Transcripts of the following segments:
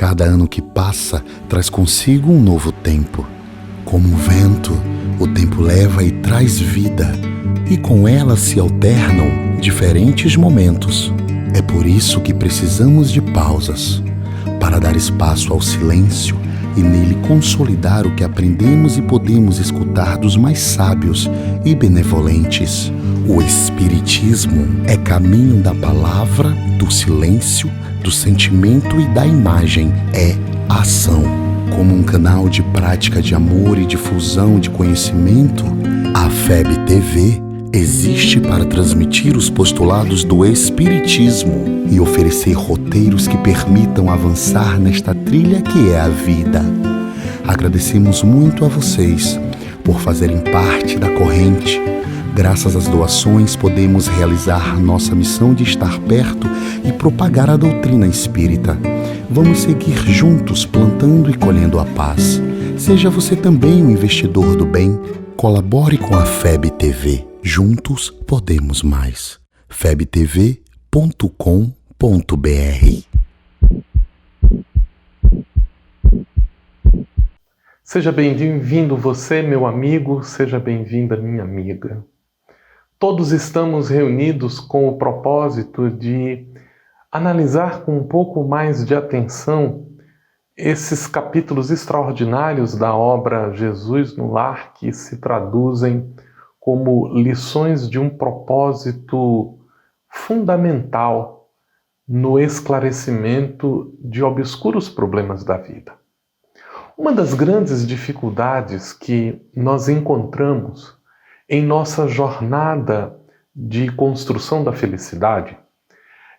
Cada ano que passa traz consigo um novo tempo. Como um vento, o tempo leva e traz vida, e com ela se alternam diferentes momentos. É por isso que precisamos de pausas, para dar espaço ao silêncio e nele consolidar o que aprendemos e podemos escutar dos mais sábios e benevolentes. O Espiritismo é caminho da palavra, do silêncio, do sentimento e da imagem. É ação. Como um canal de prática de amor e difusão de conhecimento, a FEB TV existe para transmitir os postulados do Espiritismo e oferecer roteiros que permitam avançar nesta trilha que é a vida. Agradecemos muito a vocês por fazerem parte da corrente. Graças às doações, podemos realizar nossa missão de estar perto e propagar a doutrina espírita. Vamos seguir juntos plantando e colhendo a paz. Seja você também um investidor do bem. Colabore com a FEB TV. Juntos podemos mais. febtv.com.br. Seja bem-vindo você, meu amigo, seja bem-vinda, minha amiga. Todos estamos reunidos com o propósito de analisar com um pouco mais de atenção esses capítulos extraordinários da obra Jesus no Lar, que se traduzem como lições de um propósito fundamental no esclarecimento de obscuros problemas da vida. Uma das grandes dificuldades que nós encontramos em nossa jornada de construção da felicidade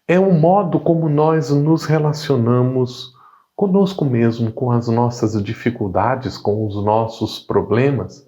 é o modo como nós nos relacionamos conosco mesmo, com as nossas dificuldades, com os nossos problemas,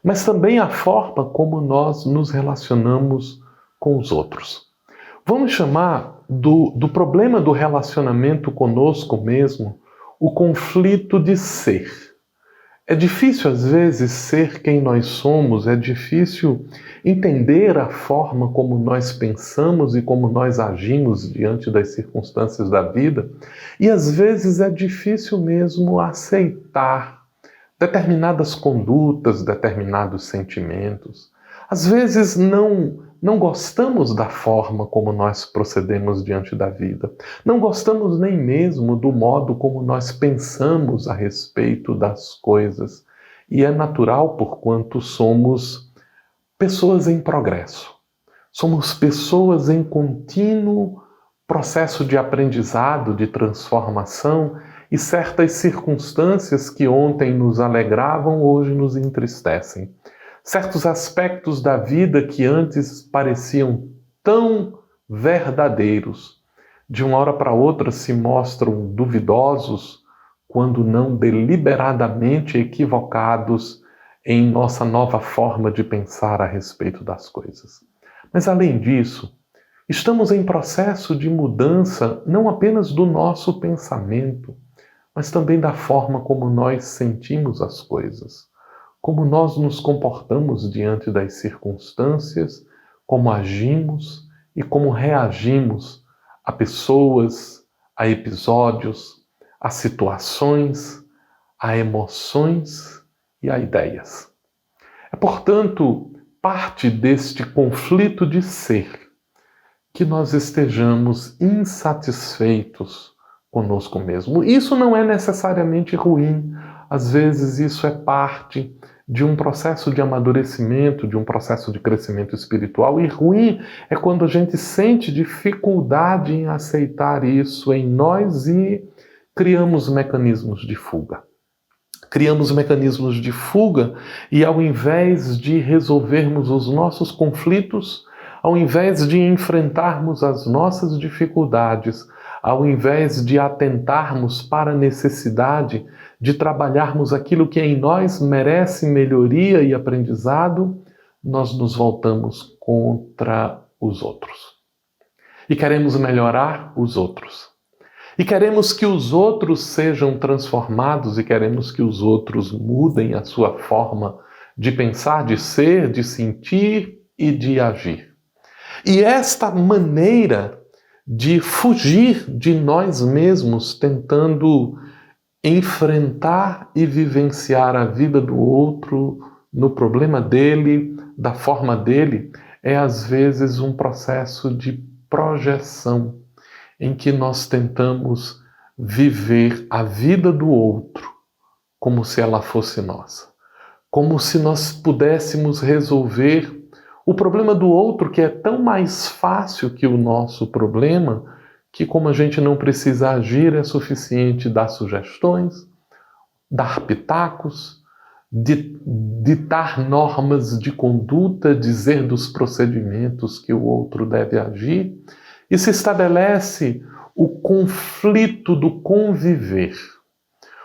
mas também a forma como nós nos relacionamos com os outros. Vamos chamar do problema do relacionamento conosco mesmo o conflito de ser. É difícil, às vezes, ser quem nós somos, é difícil entender a forma como nós pensamos e como nós agimos diante das circunstâncias da vida, e às vezes é difícil mesmo aceitar determinadas condutas, determinados sentimentos. Às vezes não gostamos da forma como nós procedemos diante da vida. Não gostamos nem mesmo do modo como nós pensamos a respeito das coisas. E é natural, porquanto somos pessoas em progresso. Somos pessoas em contínuo processo de aprendizado, de transformação, e certas circunstâncias que ontem nos alegravam, hoje nos entristecem. Certos aspectos da vida que antes pareciam tão verdadeiros, de uma hora para outra se mostram duvidosos, quando não deliberadamente equivocados em nossa nova forma de pensar a respeito das coisas. Mas além disso, estamos em processo de mudança não apenas do nosso pensamento, mas também da forma como nós sentimos as coisas, como nós nos comportamos diante das circunstâncias, como agimos e como reagimos a pessoas, a episódios, a situações, a emoções e a ideias. É, portanto, parte deste conflito de ser que nós estejamos insatisfeitos conosco mesmo. Isso não é necessariamente ruim. Às vezes isso é parte de um processo de amadurecimento, de um processo de crescimento espiritual. E ruim é quando a gente sente dificuldade em aceitar isso em nós e criamos mecanismos de fuga. Criamos mecanismos de fuga e, ao invés de resolvermos os nossos conflitos, ao invés de enfrentarmos as nossas dificuldades, ao invés de atentarmos para a necessidade de trabalharmos aquilo que em nós merece melhoria e aprendizado, nós nos voltamos contra os outros. E queremos melhorar os outros. E queremos que os outros sejam transformados e queremos que os outros mudem a sua forma de pensar, de ser, de sentir e de agir. E esta maneira de fugir de nós mesmos, tentando enfrentar e vivenciar a vida do outro no problema dele, da forma dele, é às vezes um processo de projeção em que nós tentamos viver a vida do outro como se ela fosse nossa. Como se nós pudéssemos resolver o problema do outro, que é tão mais fácil que o nosso problema, que como a gente não precisa agir, é suficiente dar sugestões, dar pitacos, ditar normas de conduta, dizer dos procedimentos que o outro deve agir, e se estabelece o conflito do conviver.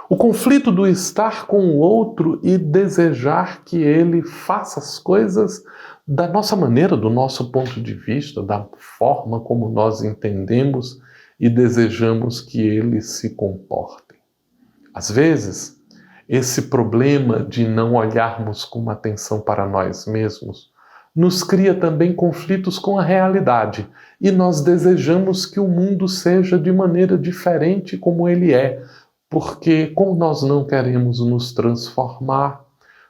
O conflito do estar com o outro e desejar que ele faça as coisas da nossa maneira, do nosso ponto de vista, da forma como nós entendemos e desejamos que eles se comportem. Às vezes, esse problema de não olharmos com atenção para nós mesmos nos cria também conflitos com a realidade e nós desejamos que o mundo seja de maneira diferente como ele é, porque como nós não queremos nos transformar,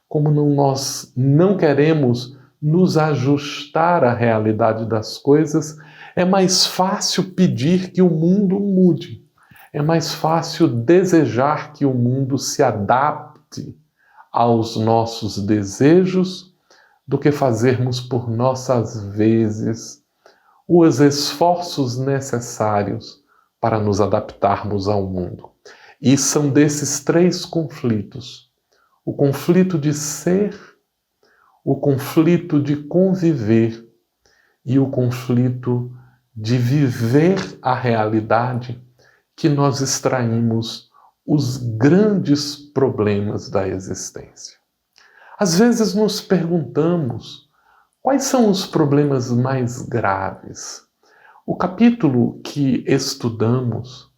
como nós não queremos nos ajustar à realidade das coisas, é mais fácil pedir que o mundo mude. É mais fácil desejar que o mundo se adapte aos nossos desejos do que fazermos por nossas vezes os esforços necessários para nos adaptarmos ao mundo. E são desses três conflitos: o conflito de ser, o conflito de conviver e o conflito de viver a realidade, que nós extraímos os grandes problemas da existência. Às vezes nos perguntamos quais são os problemas mais graves. O capítulo que estudamos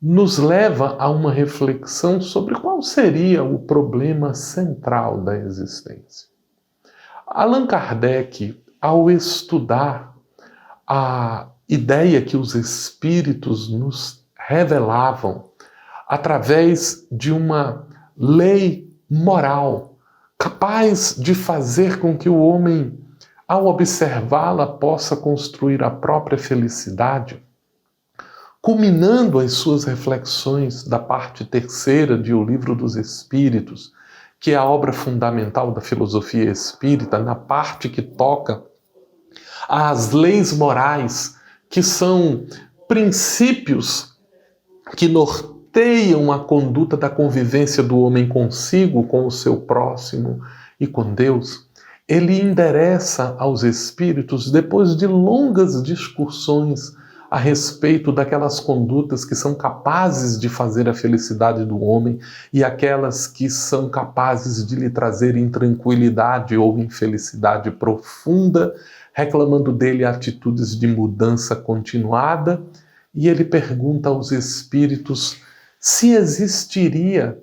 nos leva a uma reflexão sobre qual seria o problema central da existência. Allan Kardec, ao estudar a ideia que os espíritos nos revelavam através de uma lei moral capaz de fazer com que o homem, ao observá-la, possa construir a própria felicidade, culminando as suas reflexões da parte terceira de O Livro dos Espíritos, que é a obra fundamental da filosofia espírita, na parte que toca às leis morais, que são princípios que norteiam a conduta da convivência do homem consigo, com o seu próximo e com Deus. Ele endereça aos espíritos, depois de longas discussões a respeito daquelas condutas que são capazes de fazer a felicidade do homem e aquelas que são capazes de lhe trazer intranquilidade ou infelicidade profunda, reclamando dele atitudes de mudança continuada, e ele pergunta aos espíritos se existiria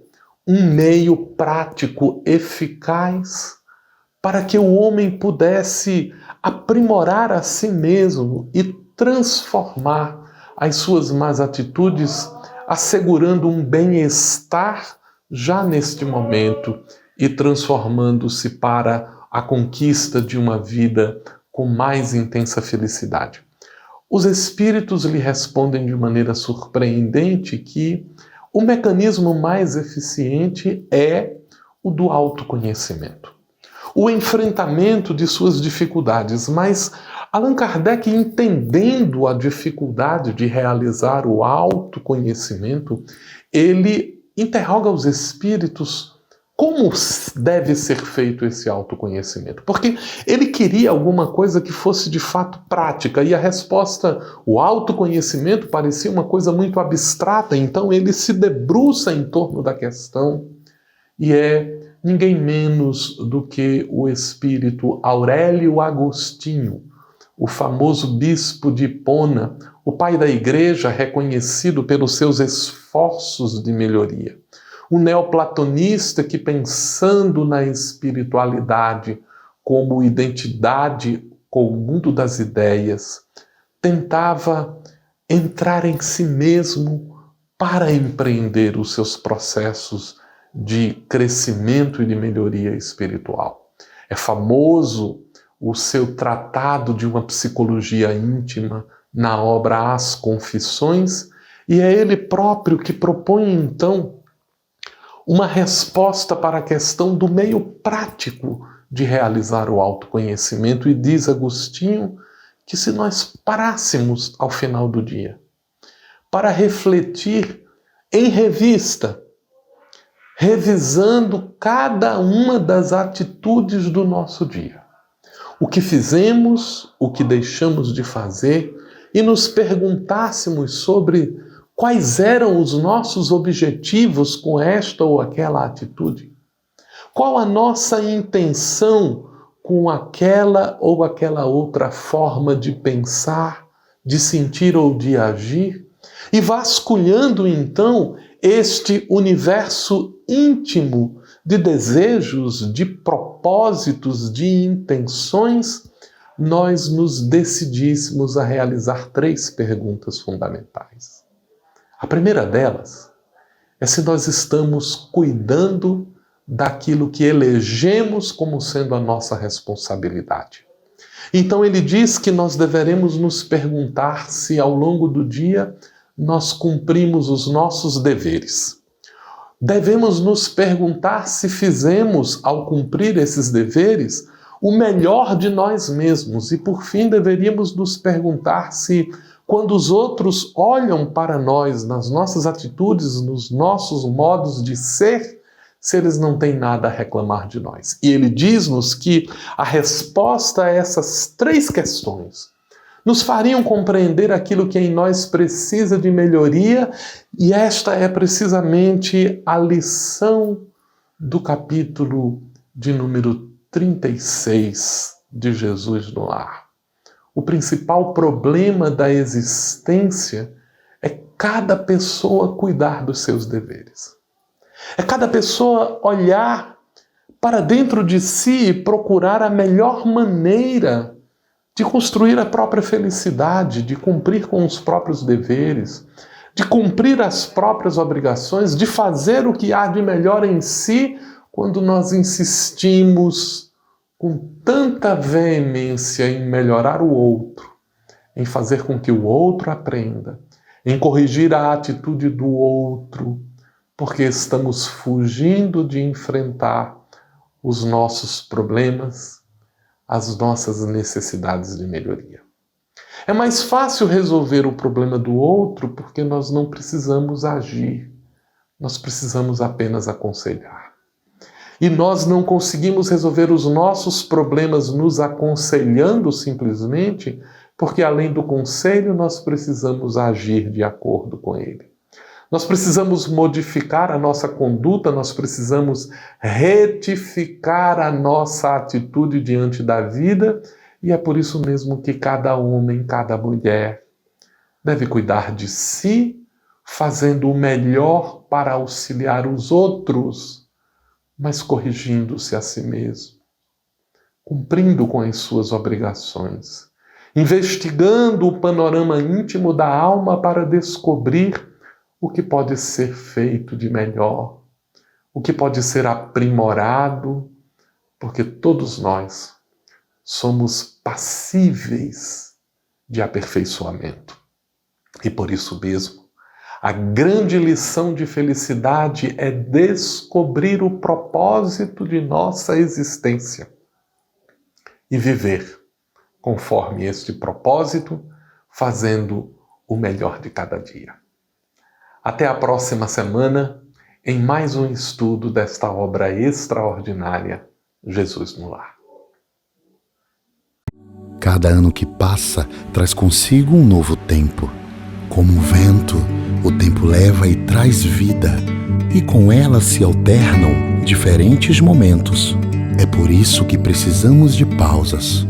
um meio prático eficaz para que o homem pudesse aprimorar a si mesmo e transformar as suas más atitudes, assegurando um bem-estar já neste momento e transformando-se para a conquista de uma vida com mais intensa felicidade. Os espíritos lhe respondem de maneira surpreendente que o mecanismo mais eficiente é o do autoconhecimento, o enfrentamento de suas dificuldades, mas Allan Kardec, entendendo a dificuldade de realizar o autoconhecimento, ele interroga os espíritos como deve ser feito esse autoconhecimento. Porque ele queria alguma coisa que fosse de fato prática, e a resposta, o autoconhecimento, parecia uma coisa muito abstrata, então ele se debruça em torno da questão, e é ninguém menos do que o espírito Aurélio Agostinho, o famoso bispo de Hipona, o pai da igreja, reconhecido pelos seus esforços de melhoria. Um neoplatonista que, pensando na espiritualidade como identidade com o mundo das ideias, tentava entrar em si mesmo para empreender os seus processos de crescimento e de melhoria espiritual. É famoso o seu tratado de uma psicologia íntima na obra As Confissões, e é ele próprio que propõe então uma resposta para a questão do meio prático de realizar o autoconhecimento, e diz Agostinho que se nós parássemos ao final do dia para refletir em revista, revisando cada uma das atitudes do nosso dia, o que fizemos, o que deixamos de fazer, e nos perguntássemos sobre quais eram os nossos objetivos com esta ou aquela atitude, qual a nossa intenção com aquela ou aquela outra forma de pensar, de sentir ou de agir, e vasculhando então este universo íntimo de desejos, de propósitos, de intenções, nós nos decidíssemos a realizar 3 perguntas fundamentais. A primeira delas é se nós estamos cuidando daquilo que elegemos como sendo a nossa responsabilidade. Então ele diz que nós deveremos nos perguntar se ao longo do dia nós cumprimos os nossos deveres. Devemos nos perguntar se fizemos, ao cumprir esses deveres, o melhor de nós mesmos. E por fim deveríamos nos perguntar se, quando os outros olham para nós, nas nossas atitudes, nos nossos modos de ser, se eles não têm nada a reclamar de nós. E ele diz-nos que a resposta a essas 3 questões nos fariam compreender aquilo que em nós precisa de melhoria, e esta é precisamente a lição do capítulo de número 36 de Jesus no Lar. O principal problema da existência é cada pessoa cuidar dos seus deveres. É cada pessoa olhar para dentro de si e procurar a melhor maneira de construir a própria felicidade, de cumprir com os próprios deveres, de cumprir as próprias obrigações, de fazer o que há de melhor em si, quando nós insistimos com tanta veemência em melhorar o outro, em fazer com que o outro aprenda, em corrigir a atitude do outro, porque estamos fugindo de enfrentar os nossos problemas, as nossas necessidades de melhoria. É mais fácil resolver o problema do outro porque nós não precisamos agir, nós precisamos apenas aconselhar. E nós não conseguimos resolver os nossos problemas nos aconselhando simplesmente, porque além do conselho nós precisamos agir de acordo com ele. Nós precisamos modificar a nossa conduta, nós precisamos retificar a nossa atitude diante da vida, e é por isso mesmo que cada homem, cada mulher deve cuidar de si, fazendo o melhor para auxiliar os outros, mas corrigindo-se a si mesmo, cumprindo com as suas obrigações, investigando o panorama íntimo da alma para descobrir o que pode ser feito de melhor, o que pode ser aprimorado, porque todos nós somos passíveis de aperfeiçoamento. E por isso mesmo, a grande lição de felicidade é descobrir o propósito de nossa existência e viver conforme este propósito, fazendo o melhor de cada dia. Até a próxima semana, em mais um estudo desta obra extraordinária, Jesus no Lar. Cada ano que passa traz consigo um novo tempo. Como um vento, o tempo leva e traz vida, e com ela se alternam diferentes momentos. É por isso que precisamos de pausas,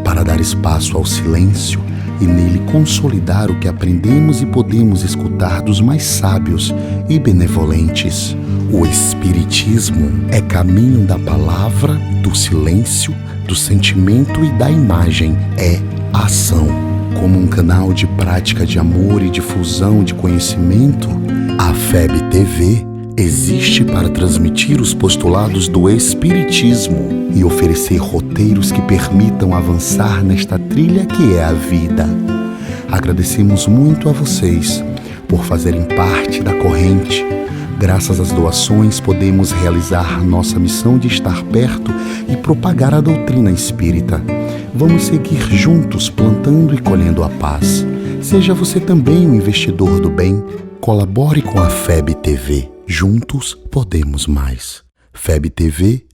para dar espaço ao silêncio e nele consolidar o que aprendemos e podemos escutar dos mais sábios e benevolentes. O Espiritismo é caminho da palavra, do silêncio, do sentimento e da imagem. É ação. como um canal de prática de amor e difusão de conhecimento, a FEB TV existe para transmitir os postulados do Espiritismo e oferecer roteiros que permitam avançar nesta trilha que é a vida. Agradecemos muito a vocês por fazerem parte da corrente. Graças às doações, podemos realizar nossa missão de estar perto e propagar a doutrina espírita. Vamos seguir juntos plantando e colhendo a paz. Seja você também um investidor do bem. Colabore com a FEB TV. Juntos podemos mais. febtv.com.br